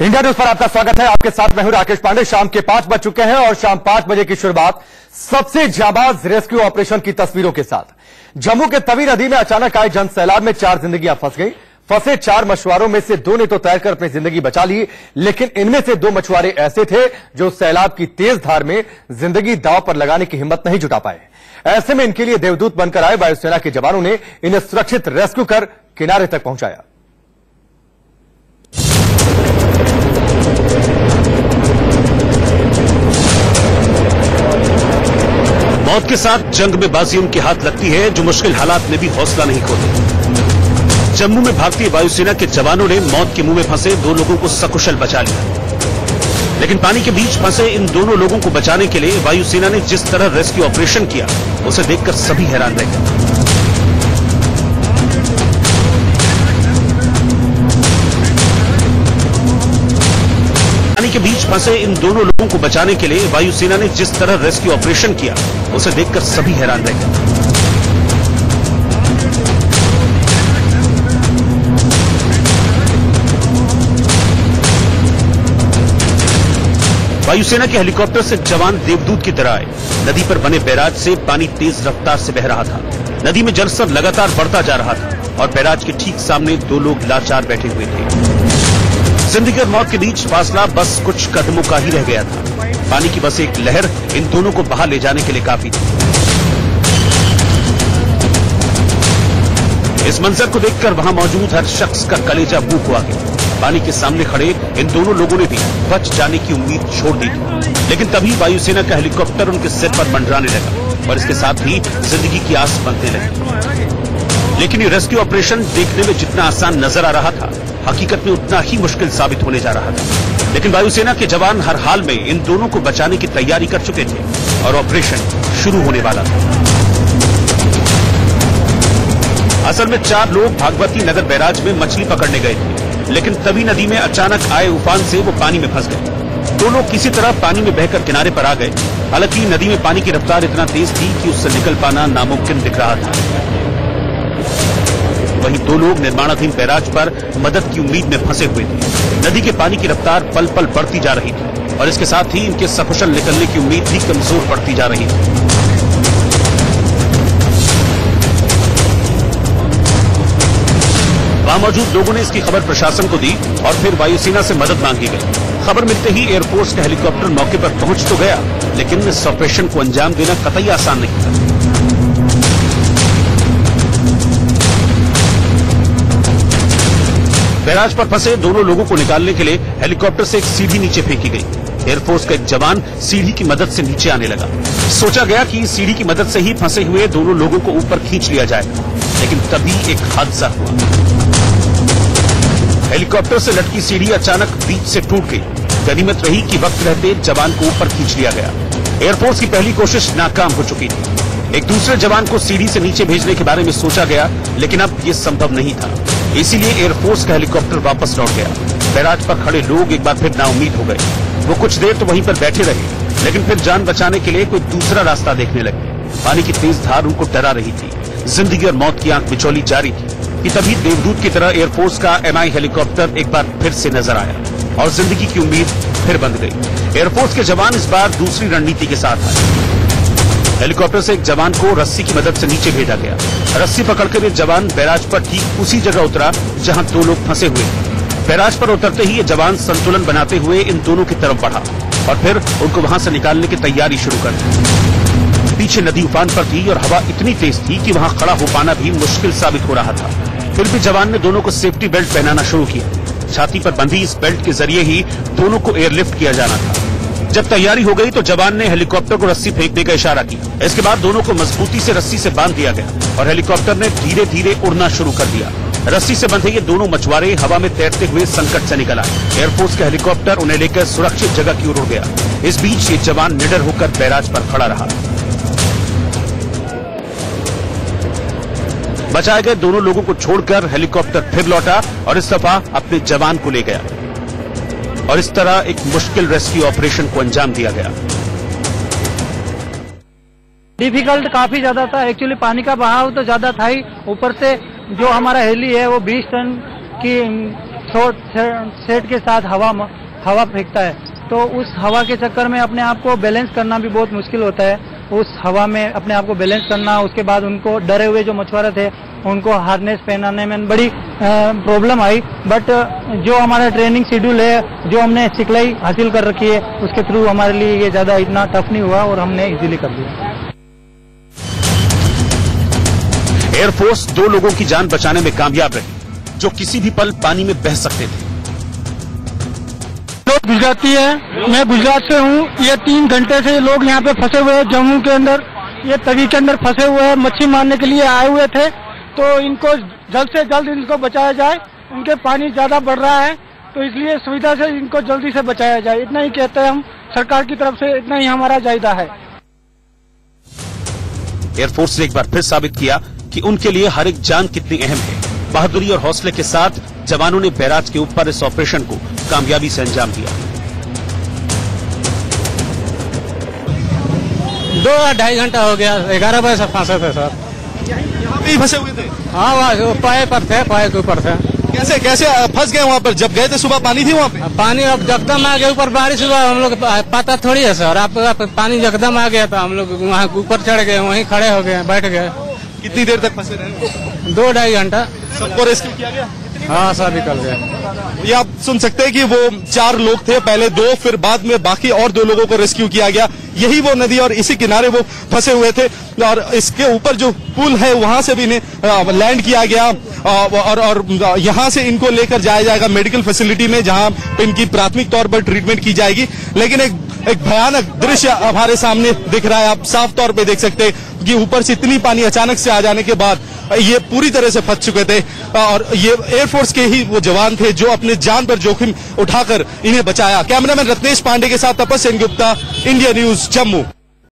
India news पर आपका स्वागत है। आपके साथ मैं हूं राकेश पांडे। शाम के 5 बज चुके हैं और शाम 5 बजे की शुरुआत सबसे जाबाज रेस्क्यू ऑपरेशन की तस्वीरों के साथ। जम्मू के तवी नदी में अचानक आए जन सैलाब में 4 जिंदगियां फंस गई। फंसे 4 मछुआरों में से 2 ने तो तैरकर अपनी जिंदगी बचा ली, लेकिन इनमें से 2 मछुआरे ऐसे थे जो सैलाब की तेज धार में जिंदगी दांव पर लगाने की हिम्मत नहीं जुटा पाए। ऐसे में इनके लिए देवदूत बनकर आए वायुसेना के जवानों ने इन्हें सुरक्षित रेस्क्यू कर किनारे तक पहुंचाया। मौत के साथ जंग में बाजी उनके हाथ लगती है जो मुश्किल हालात में भी हौसला नहीं खोते। जम्मू में भारतीय वायुसेना के जवानों ने मौत के मुंह में फंसे 2 लोगों को सकुशल बचा लिया, लेकिन पानी के बीच फंसे इन दोनों लोगों को बचाने के लिए वायुसेना ने जिस तरह रेस्क्यू ऑपरेशन किया उसे देखकर सभी हैरान रह गए। के बीच फंसे इन दोनों लोगों को बचाने के लिए वायुसेना ने जिस तरह रेस्क्यू ऑपरेशन किया उसे देखकर सभी हैरान रह गए। वायुसेना के हेलीकॉप्टर से जवान देवदूत की तरह आए। नदी पर बने बैराज से पानी तेज रफ्तार से बह रहा था। नदी में जलस्तर लगातार बढ़ता जा रहा था और बैराज के ठीक सामने 2 लोग लाचार बैठे हुए थे। जिंदगी और मौत के बीच फासला बस कुछ कदमों का ही रह गया था। पानी की बस एक लहर इन दोनों को बहा ले जाने के लिए काफी थी। इस मंजर को देखकर वहां मौजूद हर शख्स का कलेजा बूक हुआ गया। पानी के सामने खड़े इन दोनों लोगों ने भी बच जाने की उम्मीद छोड़ दी थी, लेकिन तभी वायुसेना का हेलीकॉप्टर उनके सिर पर मंडराने लगा और इसके साथ ही जिंदगी की आस बनने लगी। लेकिन ये रेस्क्यू ऑपरेशन देखने में जितना आसान नजर आ रहा था, हकीकत में उतना ही मुश्किल साबित होने जा रहा था। लेकिन वायुसेना के जवान हर हाल में इन दोनों को बचाने की तैयारी कर चुके थे और ऑपरेशन शुरू होने वाला था। असल में 4 लोग भागवती नगर बैराज में मछली पकड़ने गए थे, लेकिन तवी नदी में अचानक आए उफान से वो पानी में फंस गए। 2 लोग किसी तरह पानी में बहकर किनारे पर आ गए। हालांकि नदी में पानी की रफ्तार इतना तेज थी कि उससे निकल पाना नामुमकिन दिख रहा था। वहीं 2 लोग निर्माणाधीन बैराज पर मदद की उम्मीद में फंसे हुए थे। नदी के पानी की रफ्तार पल पल बढ़ती जा रही थी और इसके साथ ही इनके सकुशल निकलने की उम्मीद भी कमजोर पड़ती जा रही थी। वहां मौजूद लोगों ने इसकी खबर प्रशासन को दी और फिर वायुसेना से मदद मांगी गई। खबर मिलते ही एयरफोर्स का हेलीकॉप्टर मौके पर पहुंच तो गया, लेकिन इस ऑपरेशन को अंजाम देना कतई आसान नहीं था। बैराज पर फंसे दोनों लोगों को निकालने के लिए हेलीकॉप्टर से एक सीढ़ी नीचे फेंकी गई। एयरफोर्स का एक जवान सीढ़ी की मदद से नीचे आने लगा। सोचा गया कि सीढ़ी की मदद से ही फंसे हुए दोनों लोगों को ऊपर खींच लिया जाएगा, लेकिन तभी एक हादसा हुआ। हेलीकॉप्टर से लटकी सीढ़ी अचानक बीच से टूट गई। गनीमत रही कि वक्त रहते जवान को ऊपर खींच लिया गया। एयरफोर्स की पहली कोशिश नाकाम हो चुकी थी। एक दूसरे जवान को सीढ़ी से नीचे भेजने के बारे में सोचा गया, लेकिन अब ये संभव नहीं था। इसीलिए एयरफोर्स का हेलीकॉप्टर वापस लौट गया। बैराज पर खड़े लोग एक बार फिर नाउम्मीद हो गए। वो कुछ देर तो वहीं पर बैठे रहे, लेकिन फिर जान बचाने के लिए कोई दूसरा रास्ता देखने लगे। पानी की तेज धार उनको डरा रही थी। जिंदगी और मौत की आंख बिचौली जारी थी कि तभी देवदूत की तरह एयरफोर्स का MI हेलीकॉप्टर एक बार फिर से नजर आया और जिंदगी की उम्मीद फिर बंद गई। एयरफोर्स के जवान इस बार दूसरी रणनीति के साथ आए। हेलीकॉप्टर से एक जवान को रस्सी की मदद से नीचे भेजा गया। रस्सी पकड़कर ये जवान बैराज पर ठीक उसी जगह उतरा जहां 2 लोग फंसे हुए थे। बैराज पर उतरते ही ये जवान संतुलन बनाते हुए इन दोनों की तरफ बढ़ा और फिर उनको वहां से निकालने की तैयारी शुरू कर दी। पीछे नदी उफान पर थी और हवा इतनी तेज थी कि वहां खड़ा हो पाना भी मुश्किल साबित हो रहा था। फिर भी जवान ने दोनों को सेफ्टी बेल्ट पहनाना शुरू किया। छाती पर बंधी इस बेल्ट के जरिए ही दोनों को एयरलिफ्ट किया जाना था। जब तैयारी हो गई तो जवान ने हेलीकॉप्टर को रस्सी फेंकने का इशारा किया। इसके बाद दोनों को मजबूती से रस्सी से बांध दिया गया और हेलीकॉप्टर ने धीरे धीरे उड़ना शुरू कर दिया। रस्सी से बंधे ये दोनों मछुआरे हवा में तैरते हुए संकट से निकल आए। एयरफोर्स का हेलीकॉप्टर उन्हें लेकर सुरक्षित जगह की ओर उड़ गया। इस बीच ये जवान निडर होकर बैराज पर खड़ा रहा। बचाए गए दोनों लोगों को छोड़कर हेलीकॉप्टर फिर लौटा और इस दफा अपने जवान को ले गया और इस तरह एक मुश्किल रेस्क्यू ऑपरेशन को अंजाम दिया गया। डिफिकल्ट काफी ज्यादा था। एक्चुअली पानी का बहाव तो ज्यादा था ही, ऊपर से जो हमारा हेली है वो 20 टन की सेट के साथ हवा फेंकता है, तो उस हवा के चक्कर में अपने आप को बैलेंस करना भी बहुत मुश्किल होता है। उस हवा में अपने आप को बैलेंस करना, उसके बाद उनको डरे हुए जो मछुआरे थे उनको हार्नेस पहनाने में बड़ी प्रॉब्लम आई। बट जो हमारा ट्रेनिंग शेड्यूल है, जो हमने सिखलाई हासिल कर रखी है, उसके थ्रू हमारे लिए ये ज्यादा इतना टफ नहीं हुआ और हमने इजीली कर लिया। एयरफोर्स 2 लोगों की जान बचाने में कामयाब रही, जो किसी भी पल पानी में बह सकते थे। लोग गुजराती है, मैं गुजरात से हूँ। ये 3 घंटे से लोग यहाँ पे फंसे हुए हैं जम्मू के अंदर, ये तवी के अंदर फंसे हुए हैं, मच्छी मारने के लिए आए हुए थे। तो इनको जल्द से जल्द इनको बचाया जाए। उनके पानी ज्यादा बढ़ रहा है, तो इसलिए सुविधा से इनको जल्दी से बचाया जाए। इतना ही कहते हैं हम, सरकार की तरफ से इतना ही हमारा जायदा है। एयरफोर्स ने एक बार फिर साबित किया कि उनके लिए हर एक जान कितनी अहम है। बहादुरी और हौसले के साथ जवानों ने बैराज के ऊपर इस ऑपरेशन को कामयाबी से अंजाम दिया। 2-2.5 घंटा हो गया, 11 बजे से फंसे थे सर। यहाँ पे ही फंसे हुए थे? हाँ, वहाँ पाए पर थे, पाए के ऊपर थे। कैसे कैसे फंस गए वहाँ पर? जब गए थे सुबह पानी थी वहाँ पे? पानी अब जकदम आ गया ऊपर, बारिश हुआ, हम लोग पता थोड़ी है सर। आप पानी जकदम आ गया था, हम लोग वहाँ ऊपर चढ़ गए, वहीं खड़े हो गए, बैठ गए। कितनी देर तक फंसे रहे? 2-2.5 घंटा। सबको रेस्क्यू किया गया? हाँ, सब निकल गए। ये आप सुन सकते हैं कि वो 4 लोग थे, पहले 2, फिर बाद में बाकी और 2 लोगों को रेस्क्यू किया गया। यही वो नदी और इसी किनारे वो फंसे हुए थे, और इसके ऊपर जो पुल है वहां से भी इन्हें लैंड किया गया, और यहां से इनको लेकर जाया जाएगा मेडिकल फैसिलिटी में, जहां इनकी प्राथमिक तौर पर ट्रीटमेंट की जाएगी। लेकिन एक भयानक दृश्य हमारे सामने दिख रहा है। आप साफ तौर पे देख सकते हैं कि ऊपर से इतनी पानी अचानक से आ जाने के बाद ये पूरी तरह से फंस चुके थे, और ये एयरफोर्स के ही वो जवान थे जो अपने जान पर जोखिम उठाकर इन्हें बचाया। कैमरामैन रत्नेश पांडे के साथ तपस सेन गुप्ता, इंडिया न्यूज, जम्मू।